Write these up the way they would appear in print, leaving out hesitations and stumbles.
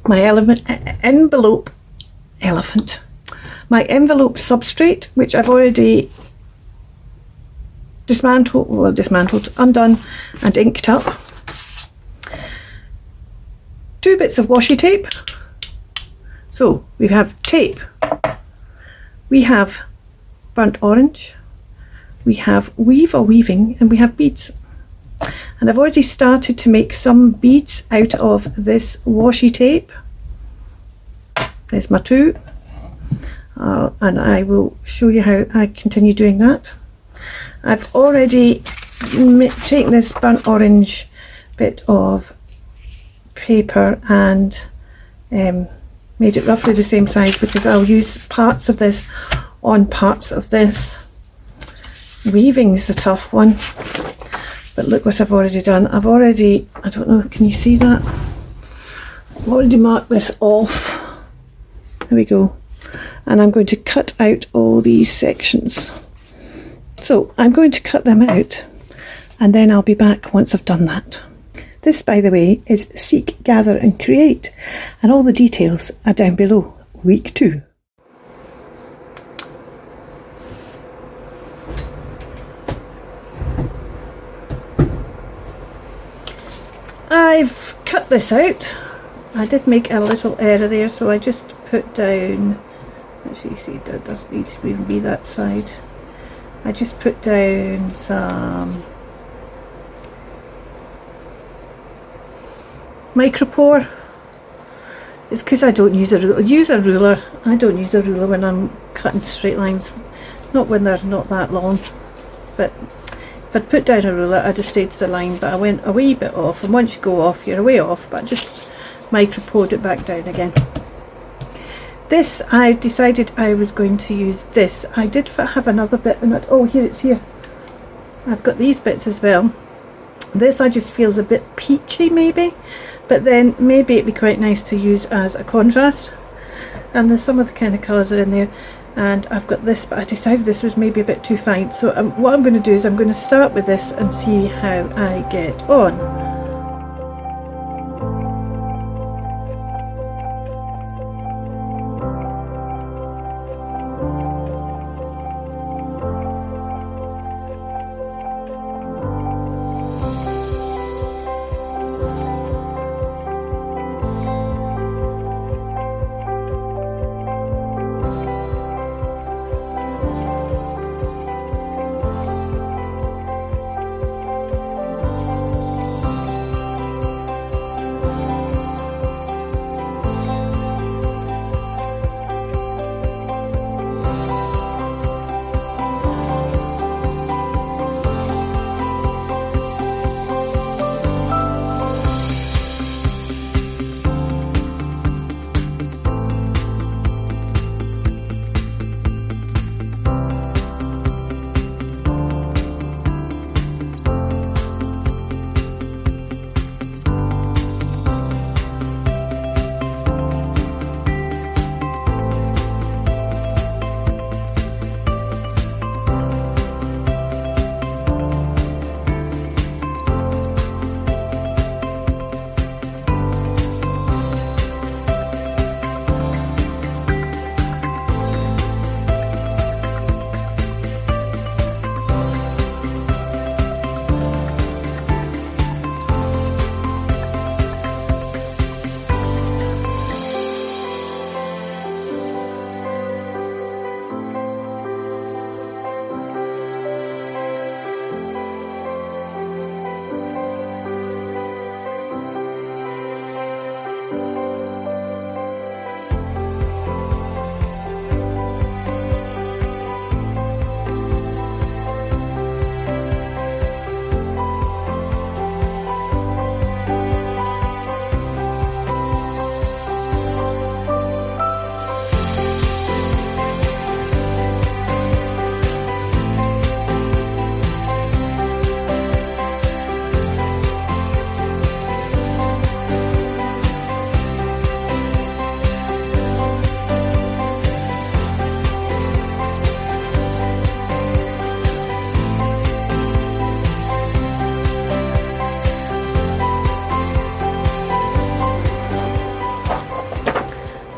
my envelope substrate, which I've already undone and inked up. 2 bits of washi tape. So we have tape, we have burnt orange, we have weave or weaving, and we have beads. And I've already started to make some beads out of this washi tape. There's my 2, and I will show you how I continue doing that. I've already taken this burnt orange bit of paper and made it roughly the same size, because I'll use parts of this on parts of this. Weaving's the tough one, but look what I've already done. I don't know, can you see that? I've already marked this off. There we go. And I'm going to cut out all these sections. So I'm going to cut them out, and then I'll be back once I've done that. This, by the way, is Seek, Gather and Create, and all the details are down below. Week 2. I've cut this out. I did make a little error there, so I just put down, actually you see it doesn't need to even be that side. I just put down some micropore. It's because I don't use a ruler. I don't use a ruler when I'm cutting straight lines, not when they're not that long. But if I'd put down a ruler, I'd have stayed to the line, but I went a wee bit off, and once you go off, you're a way off, but I just micropored it back down again. This, I decided I was going to use this. I did have another bit in it. Oh, here, it's here. I've got these bits as well. This I just feels a bit peachy maybe, but then maybe it'd be quite nice to use as a contrast. And there's some of the kind of colours are in there. And I've got this, but I decided this was maybe a bit too fine. So what I'm going to do is I'm going to start with this and see how I get on.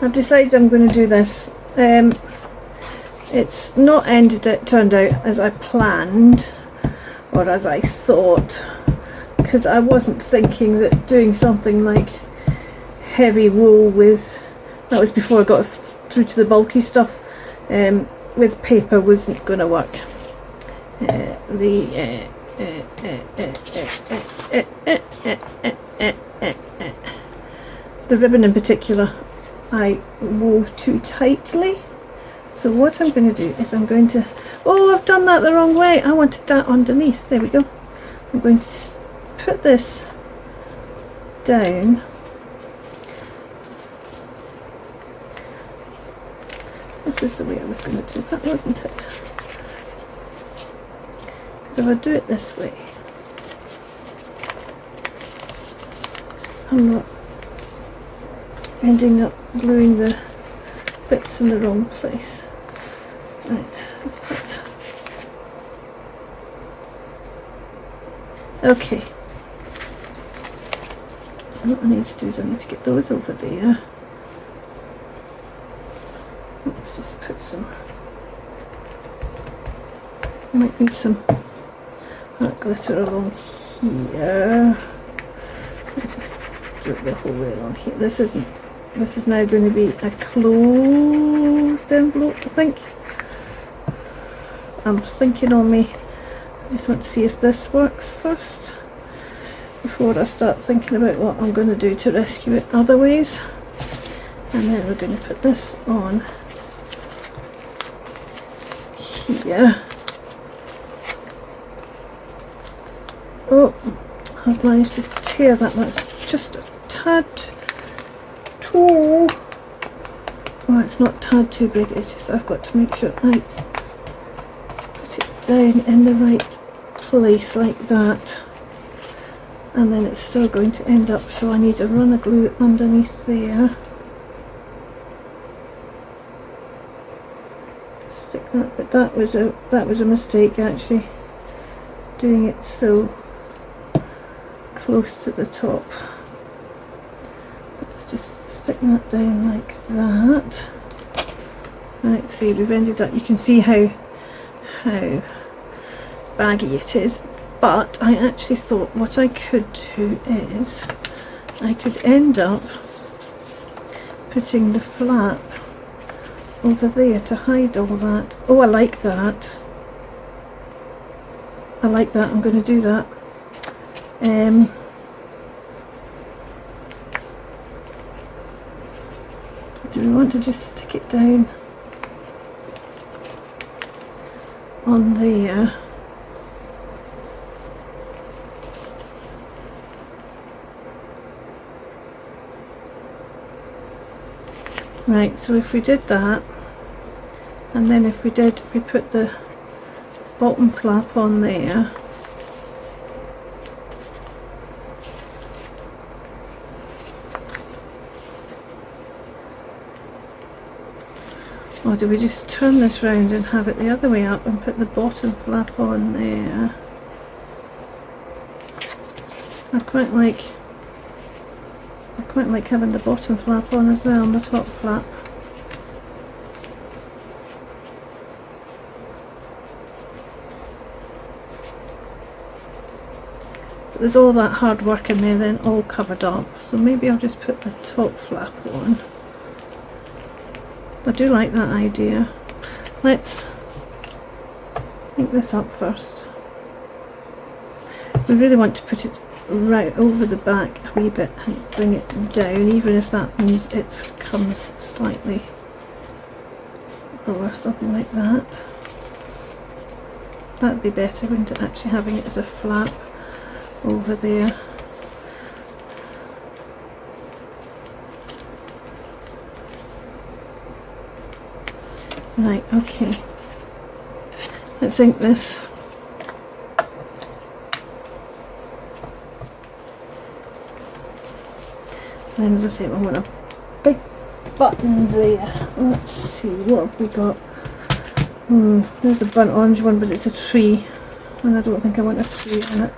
I've decided I'm going to do this. It's not turned out as I planned or as I thought, because I wasn't thinking that doing something like heavy wool with, that was before I got through to the bulky stuff, with paper wasn't going to work. The ribbon in particular I wove too tightly. So what I'm going to do is I'm going to, oh, I've done that the wrong way. I wanted that underneath. There we go. I'm going to put this down. This is the way I was going to do that, wasn't it? Because if I do it this way, I'm not ending up gluing the bits in the wrong place. Right, that's that. Okay. What I need to do is I need to get those over there. Let's just put some, might need some hot glitter along here. Let's just do it the whole way along here. This is now going to be a closed envelope, I think. I'm thinking on me. I just want to see if this works first before I start thinking about what I'm going to do to rescue it other ways. And then we're going to put this on here. Oh, I've managed to tear that. That's just a tad too. Oh, it's not a tad too big. It's just I've got to make sure I put it down in the right place like that. And then it's still going to end up, so I need a run of glue underneath there. Stick that, but that was a mistake actually, doing it so close to the top. Let's just stick that down like that. Right, see, we've ended up, you can see how baggy it is. But I actually thought what I could do is I could end up putting the flap over there to hide all that. Oh, I like that. I like that. I'm going to do that. Do we want to just stick it down on there? Right, so if we did that, and then if we put the bottom flap on there, or do we just turn this round and have it the other way up and put the bottom flap on there? I quite like having the bottom flap on as well, and the top flap. But there's all that hard work in there then all covered up, so maybe I'll just put the top flap on. I do like that idea. Let's think this up first. We really want to put it right over the back a wee bit and bring it down, even if that means it comes slightly lower, something like that. That'd be better, wouldn't it, actually having it as a flap over there. Right, okay. Let's ink this. And as I say, I want a big button there. Let's see, what have we got? There's a burnt orange one, but it's a tree, and I don't think I want a tree on it.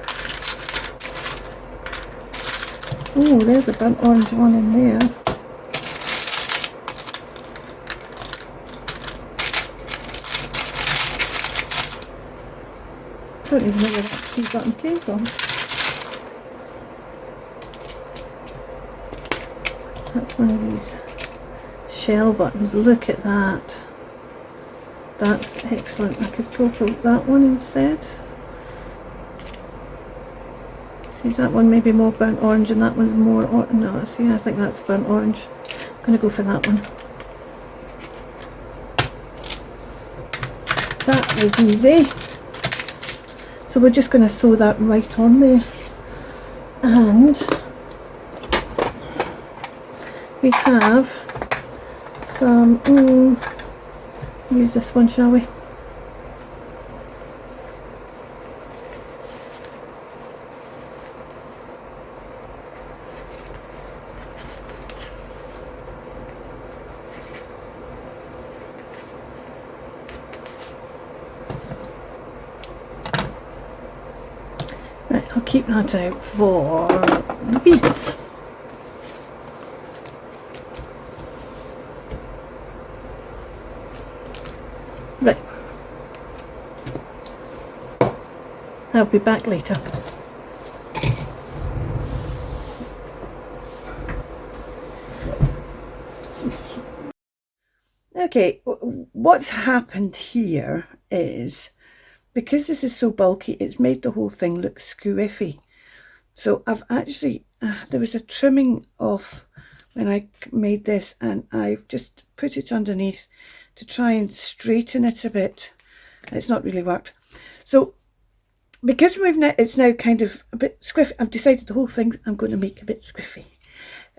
Oh, there's a burnt orange one in there. don't even know where that C button came from. That's one of these shell buttons. Look at that. That's excellent. I could go for that one instead. See, that one maybe more burnt orange and that one's more, no, see, I think that's burnt orange. I'm going to go for that one. That was easy. So we're just going to sew that right on there. And we have some, use this one, shall we? Right, I'll keep that out for the beads. Right, I'll be back later. Okay, what's happened here is, because this is so bulky, it's made the whole thing look squiffy. So I've actually, there was a trimming off when I made this, and I've just put it underneath to try and straighten it a bit. It's not really worked. So because it's now kind of a bit squiffy, I've decided the whole thing I'm going to make a bit squiffy.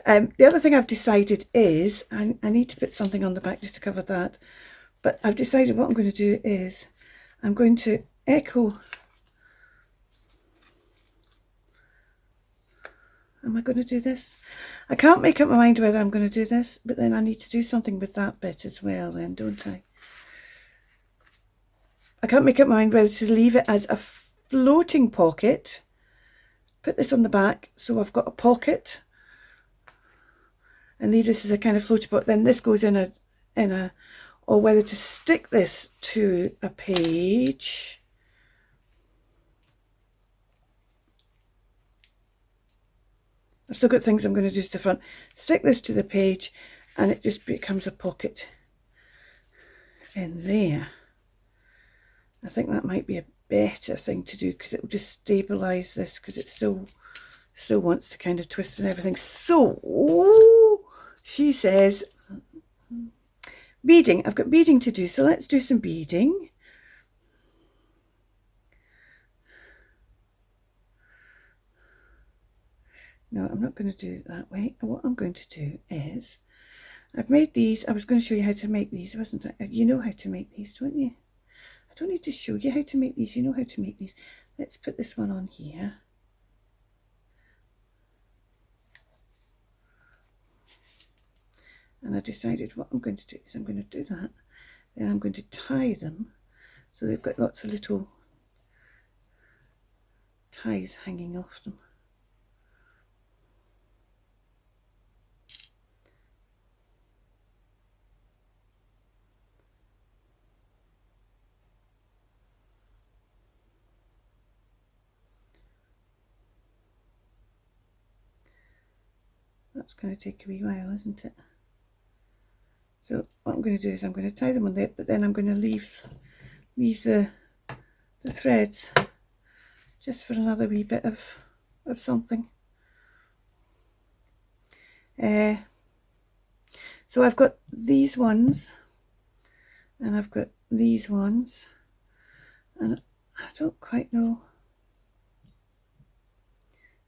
The other thing I've decided is, I need to put something on the back just to cover that, but I've decided what I'm going to do is I'm going to echo. Am I going to do this? I can't make up my mind whether I'm going to do this, but then I need to do something with that bit as well then, don't I? I can't make up my mind whether to leave it as a floating pocket, put this on the back so I've got a pocket, and leave this as a kind of floating pocket. Then this goes in a, or whether to stick this to a page. I've still got things I'm going to do to the front. Stick this to the page and it just becomes a pocket in there. I think that might be a better thing to do because it will just stabilise this, because it still wants to kind of twist and everything. So she says beading. I've got beading to do, so let's do some beading. No, I'm not going to do it that way. What I'm going to do is, I've made these. I was going to show you how to make these, wasn't I? You know how to make these, don't you? I don't need to show you how to make these. You know how to make these. Let's put this one on here. And I decided what I'm going to do is I'm going to do that. Then I'm going to tie them so they've got lots of little ties hanging off them. That's going to take a wee while, isn't it? So what I'm going to do is I'm going to tie them on there, but then I'm going to leave the threads just for another wee bit of something. So I've got these ones and I've got these ones, and I don't quite know.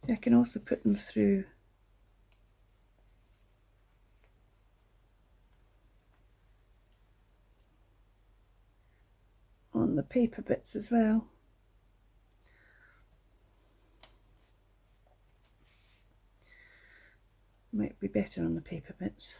I can also put them through on the paper bits as well. Might be better on the paper bits.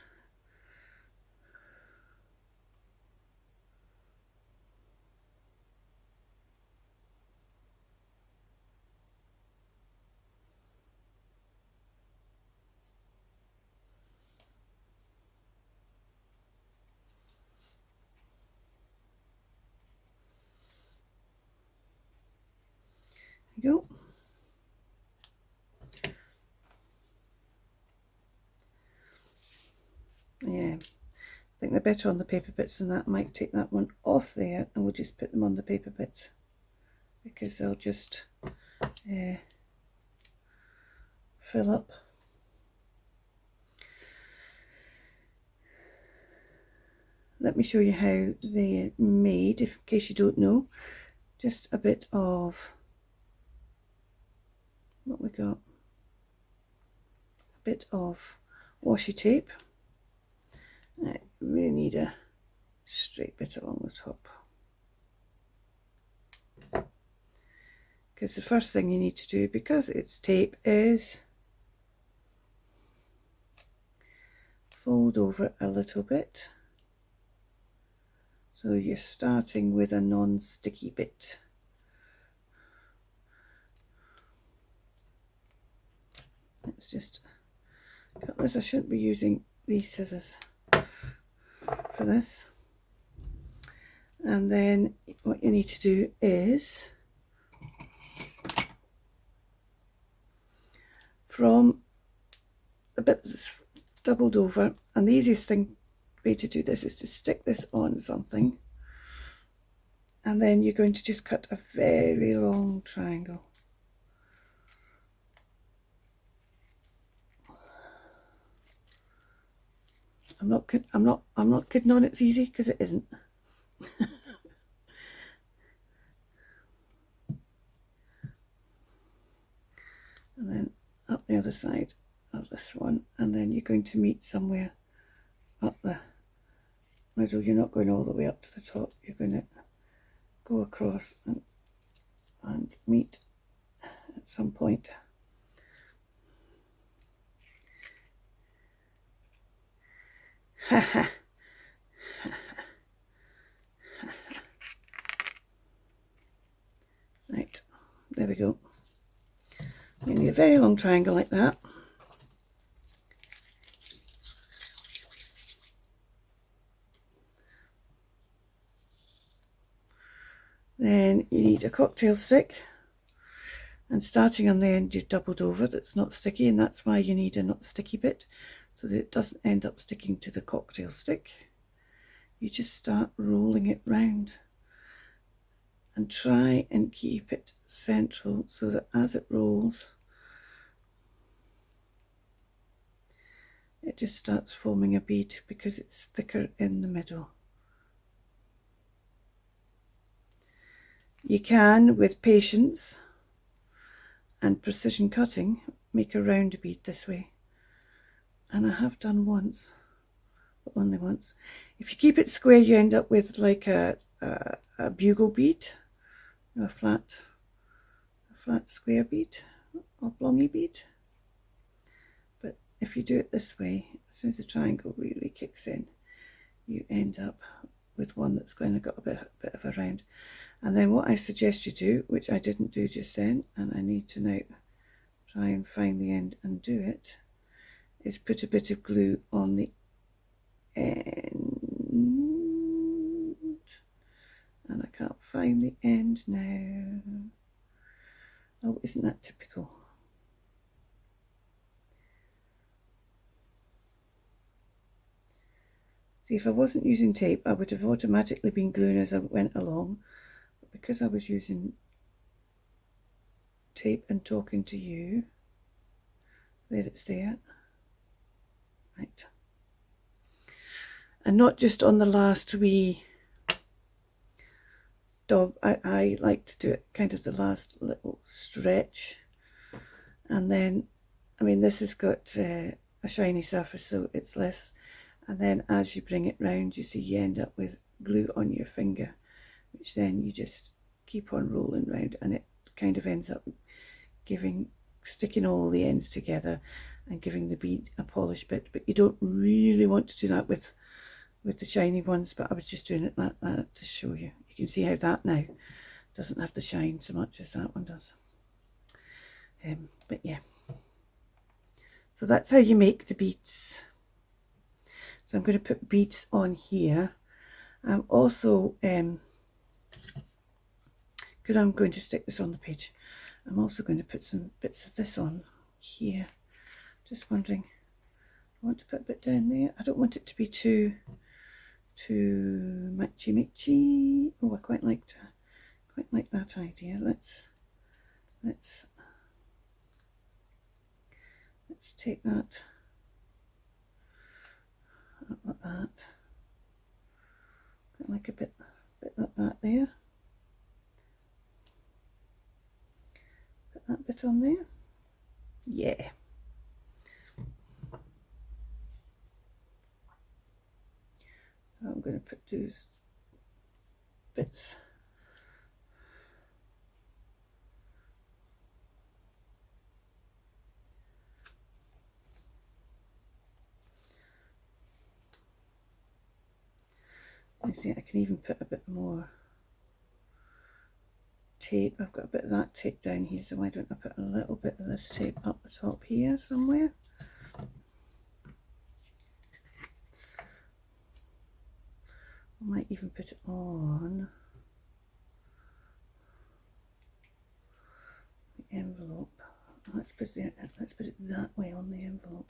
Yeah, I think they're better on the paper bits than that. I might take that one off there and we'll just put them on the paper bits because they'll just fill up. Let me show you how they're made, in case you don't know. Just a bit of what we got. A bit of washi tape. I really need a straight bit along the top. Because the first thing you need to do, because it's tape, is fold over a little bit. So you're starting with a non-sticky bit. Let's just cut this. I shouldn't be using these scissors for this. And then what you need to do is from the bit that's doubled over, and the easiest way to do this is to stick this on something, and then you're going to just cut a very long triangle. I'm not kidding on, it's easy, because it isn't. And then up the other side of this one, and then you're going to meet somewhere up the middle. You're not going all the way up to the top, you're going to go across and meet at some point. Right, there we go. You need a very long triangle like that. Then you need a cocktail stick, and starting on the end you've doubled over, that's not sticky, and that's why you need a not sticky bit, so that it doesn't end up sticking to the cocktail stick. You just start rolling it round and try and keep it central so that as it rolls it just starts forming a bead because it's thicker in the middle. You can, with patience and precision cutting, make a round bead this way, and I have done once, but only once. If you keep it square you end up with like a bugle bead, a flat square bead or blongy bead. But if you do it this way, as soon as the triangle really kicks in, you end up with one that's going to got a bit of a round. And then what I suggest you do, which I didn't do just then, and I need to now try and find the end and do it, is put a bit of glue on the end. And I can't find the end now. Oh, isn't that typical? See, if I wasn't using tape, I would have automatically been gluing as I went along. But because I was using tape and talking to you, there it's there. Right. And not just on the last wee dog, I like to do it kind of the last little stretch. And then, I mean, this has got a shiny surface, so it's less. And then as you bring it round, you see you end up with glue on your finger, which then you just keep on rolling round, and it kind of ends up sticking all the ends together and giving the bead a polished bit. But you don't really want to do that with the shiny ones, but I was just doing it like that to show you. You can see how that now doesn't have the shine so much as that one does. But yeah, so that's how you make the beads. So I'm going to put beads on here. I'm also, because I'm going to stick this on the page, I'm also going to put some bits of this on here. Just wondering want to put a bit down there. I don't want it to be too matchy. Oh, I quite like that idea. Let's take that up like that. Quite like a bit like that there. Put that bit on there. Yeah. So I'm going to put those bits. You see, I can even put a bit more tape. I've got a bit of that tape down here, so why don't I put a little bit of this tape up the top here somewhere? I might even put it on the envelope. Let's put it that way on the envelope.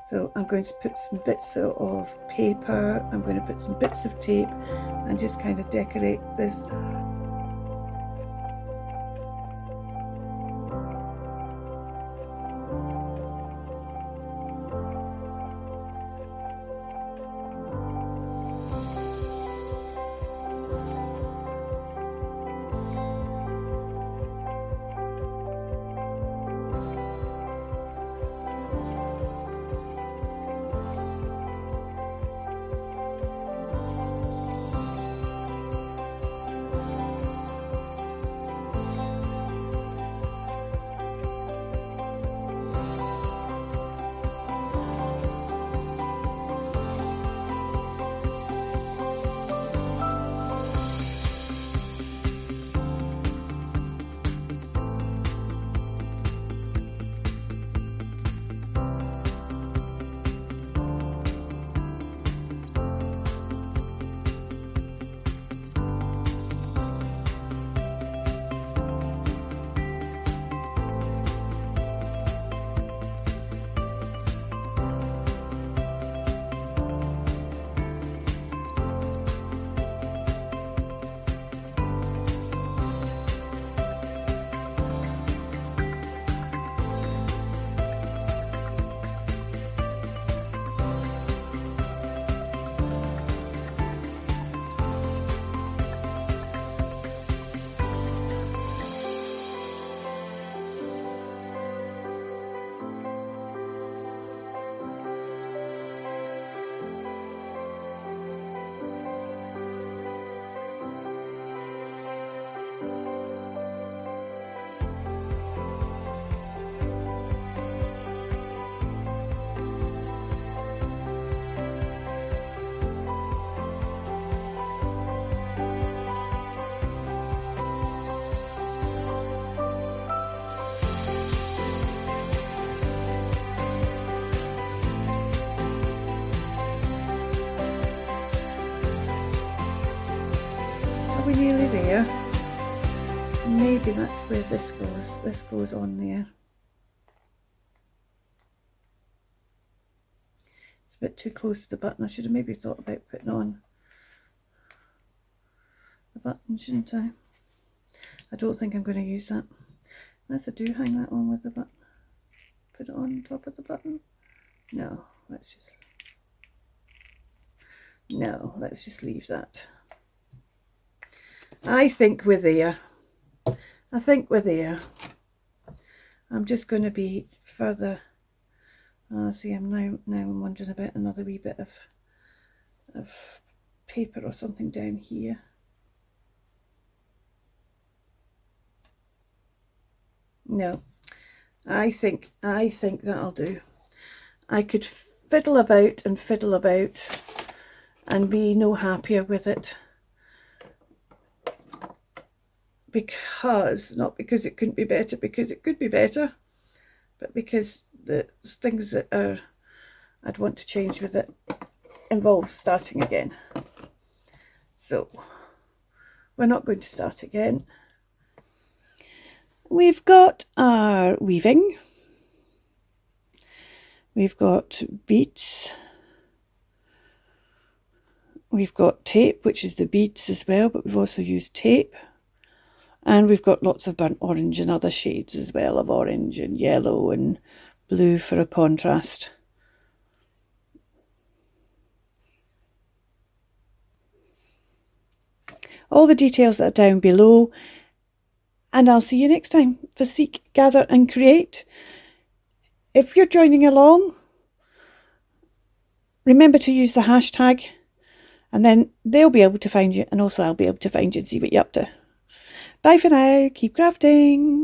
So I'm going to put some bits of paper, I'm going to put some bits of tape and just kind of decorate this. Are we nearly there? Maybe that's where this goes. This goes on there. It's a bit too close to the button. I should have maybe thought about putting on the button, shouldn't I? I don't think I'm going to use that. Unless I do hang that on with the button. Put it on top of the button. No, let's just leave that. I think we're there. I'm just going to be further. See, I'm now wondering about another wee bit of paper or something down here. No, I think that'll do. I could fiddle about and be no happier with it. Because, not because it couldn't be better, because it could be better, but because the things that I'd want to change with it involve starting again. So we're not going to start again. We've got our weaving. We've got beads. We've got tape, which is the beads as well, but we've also used tape. And we've got lots of burnt orange and other shades as well of orange and yellow and blue for a contrast. All the details are down below, and I'll see you next time for Seek, Gather and Create. If you're joining along, remember to use the hashtag, and then they'll be able to find you, and also I'll be able to find you and see what you're up to. Bye for now. Keep crafting.